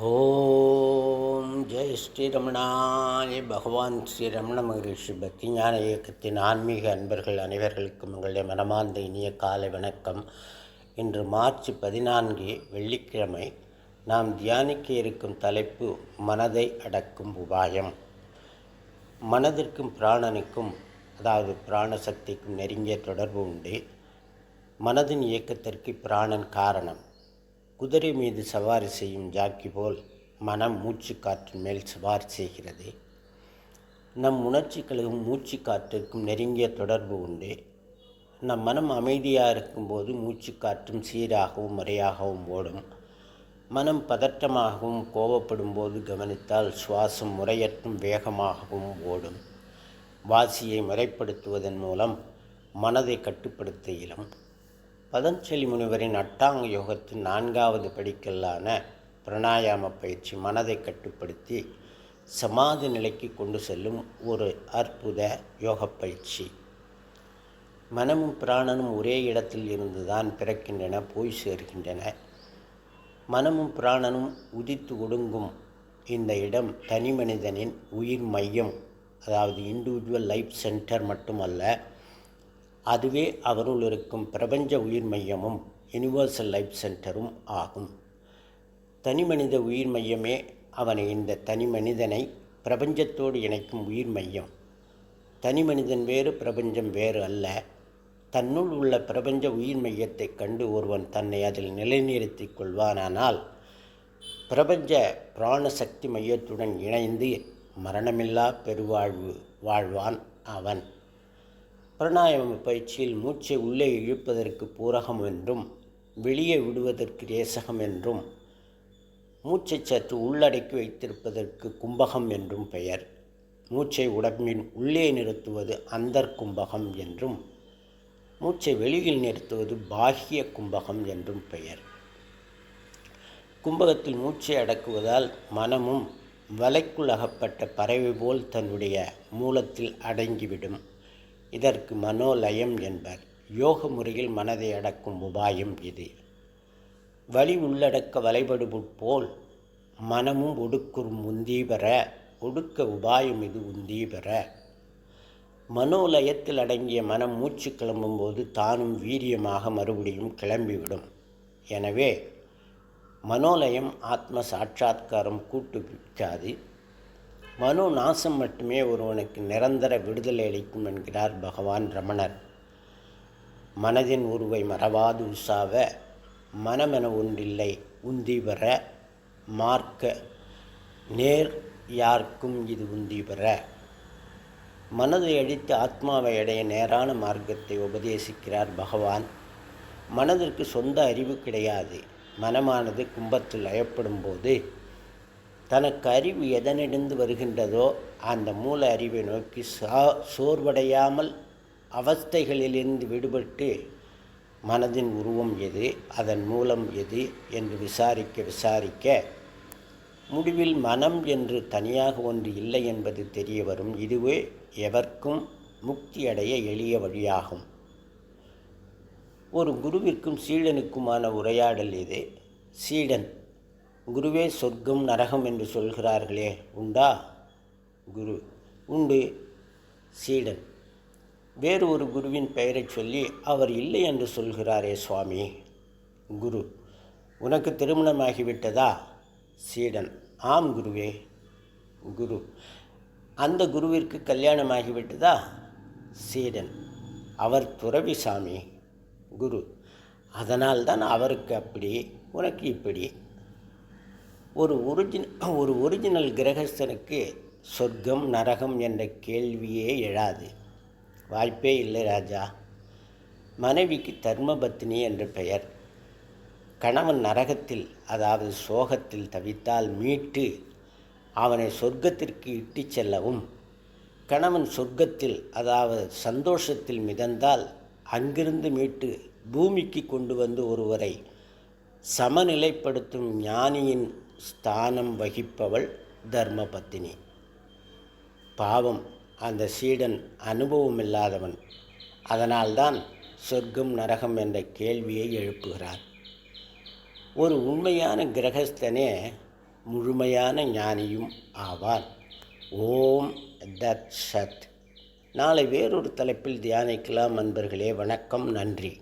ஓம் ஜெய் ஸ்ரீரமணாய பகவான் ஸ்ரீரமண மகரிஷி பக்தி ஞான இயக்கத்தின் ஆன்மீக அன்பர்கள் அனைவர்களுக்கும் உங்களுடைய மனமார்ந்த இனிய காலை வணக்கம். இன்று மார்ச் 14 வெள்ளிக்கிழமை. நாம் தியானிக்க இருக்கும் தலைப்பு மனதை அடக்கும் உபாயம். மனதிற்கும் பிராணனுக்கும், அதாவது பிராண சக்திக்கும் நெருங்கிய தொடர்பு உண்டு. மனதின் இயக்கத்திற்கு பிராணன் காரணம். குதிரை மீது சவாரி செய்யும் ஜாக்கி போல் மனம் மூச்சு காற்றின் மேல் சவாரி செய்கிறது. நம் உணர்ச்சிகளுக்கும் மூச்சு காற்றுக்கும் நெருங்கிய தொடர்பு உண்டு. நம் மனம் அமைதியாக இருக்கும்போது மூச்சு காற்றும் சீராகவும் முறையாகவும் ஓடும். மனம் பதற்றமாகவும் கோபப்படும் போது கவனித்தால் சுவாசம் முறையற்றும் வேகமாகவும் ஓடும். வாசியை முறைப்படுத்துவதன் மூலம் மனதை கட்டுப்படுத்த இயலும். பதஞ்சலி முனிவரின் அட்டாங்க யோகத்தின் 4வது படிக்கல்லான பிராணாயாம பயிற்சி மனதை கட்டுப்படுத்தி சமாதி நிலைக்கு கொண்டு செல்லும் ஒரு அற்புத யோக பயிற்சி. மனமும் பிராணனும் ஒரே இடத்தில் இருந்துதான் பிறக்கின்றன, போய் சேர்கின்றன. மனமும் பிராணனும் உதித்து ஒடுங்கும் இந்த இடம் தனி மனிதனின் உயிர் மையம், அதாவது இண்டிவிஜுவல் லைஃப் சென்டர் மட்டுமல்ல, அதுவே அவருள் இருக்கும் பிரபஞ்ச உயிர் மையமும் யூனிவர்சல் லைஃப் சென்டரும் ஆகும். தனி மனித உயிர் மையமே இந்த தனி மனிதனை பிரபஞ்சத்தோடு இணைக்கும் உயிர் மையம். தனி மனிதன் வேறு, பிரபஞ்சம் வேறு அல்ல. தன்னுள் உள்ள பிரபஞ்ச உயிர் மையத்தை கண்டு ஒருவன் தன்னை அதில் நிலைநிறுத்தி கொள்வானானால் பிரபஞ்ச பிராணசக்தி மையத்துடன் இணைந்து மரணமில்லா பெருவாழ்வு வாழ்வான் அவன். பிராணாயாம பயிற்சியில் மூச்சை உள்ளே இழுப்பதற்கு பூரகம் என்றும் வெளியே விடுவதற்கு ரேசகம் என்றும், மூச்சை சற்று உள்ளடக்கி வைத்திருப்பதற்கு கும்பகம் என்றும் பெயர். மூச்சை உடம்பின் உள்ளே நிறுத்துவது அந்தர் கும்பகம் என்றும், மூச்சை வெளியில் நிறுத்துவது பாஹ்ய கும்பகம் என்றும் பெயர். கும்பகத்தில் மூச்சை அடக்குவதால் மனமும் வலைக்குள் அகப்பட்ட பறவை போல் தன்னுடைய மூலத்தில் அடங்கிவிடும். இதற்கு மனோலயம் என்பர். யோக முறையில் மனதை அடக்கும் உபாயம் இது. வலி உள்ளடக்க வலைபடுபு போல் மனமும் ஒடுக்குறும் உந்தீபெற, ஒடுக்க உபாயம் இது உந்தீபெற. மனோலயத்தில் அடங்கிய மனம் மூச்சு கிளம்பும்போது தானும் வீரியமாக மறுபடியும் கிளம்பிவிடும். எனவே மனோலயம் ஆத்ம சாட்சாத்காரம் கூட்டுவிக்காது. மனோ நாசம் மட்டுமே ஒருவனுக்கு நிரந்தர விடுதலை அளிக்கும் என்கிறார் பகவான் ரமணர். மனதின் உருவை மறவாது உசாவ, மனமென ஒன்றில்லை உந்திபெற மார்க்க நேர் யார்க்கும் இது உந்திபெற. மனதை அழித்து ஆத்மாவை அடைய நேரான மார்க்கத்தை உபதேசிக்கிறார் பகவான். மனதிற்கு சொந்த அறிவு கிடையாது. மனமானது கும்பத்தில் லயப்படும் போது தனக்கு அறிவு எதனிடந்து வருகின்றதோ அந்த மூல அறிவை நோக்கி சோர்வடையாமல் அவஸ்தைகளிலிருந்து விடுபட்டு மனதின் உருவம் எது, அதன் மூலம் எது என்று விசாரிக்க முடிவில் மனம் என்று தனியாக ஒன்று இல்லை என்பது தெரிய வரும். இதுவே எவர்க்கும் முக்தி அடைய எளிய வழியாகும். ஒரு குருவிற்கும் சீடனுக்குமான உரையாடல் இது. சீடன்: குருவே, சொர்க்கம் நரகம் என்று சொல்கிறார்களே, உண்டா? குரு: உண்டு. சீடன்: வேறு ஒரு குருவின் பெயரை சொல்லி அவர் இல்லை என்று சொல்கிறாரே சுவாமி. குரு: உனக்கு திருமணமாகிவிட்டதா? சீடன்: ஆம் குருவே. குரு: அந்த குருவிற்கு கல்யாணமாகிவிட்டதா? சீடன்: அவர் துறவி சாமி. குரு: அதனால்தான் அவருக்கு அப்படி, உனக்கு இப்படி. ஒரு ஒரிஜினல் கிரகஸ்தனுக்கு சொர்க்கம் நரகம் என்ற கேள்வியே எழாது. வாய்ப்பே இல்லை ராஜா. மனைவிக்கு தர்மபத்தினி என்று பெயர். கணவன் நரகத்தில், அதாவது சோகத்தில் தவித்தால் மீட்டு அவனை சொர்க்கத்திற்கு இட்டு செல்லவும், கணவன் சொர்க்கத்தில், அதாவது சந்தோஷத்தில் மிதந்தால் அங்கிருந்து மீட்டு பூமிக்கு கொண்டு வந்து ஒருவரை சமநிலைப்படுத்தும் ஞானியின் ஸ்தானம் வகிப்பவள் தர்மபத்தினி. பாவம், அந்த சீடன் அனுபவம் இல்லாதவன். அதனால்தான் சொர்க்கம் நரகம் என்ற கேள்வியை எழுப்புகிறார். ஒரு உண்மையான கிரகஸ்தனே முழுமையான ஞானியும் ஆவான். ஓம் தத் சத். நாளை வேறொரு தலைப்பில் தியானிக்கலாம். நண்பர்களே, வணக்கம், நன்றி.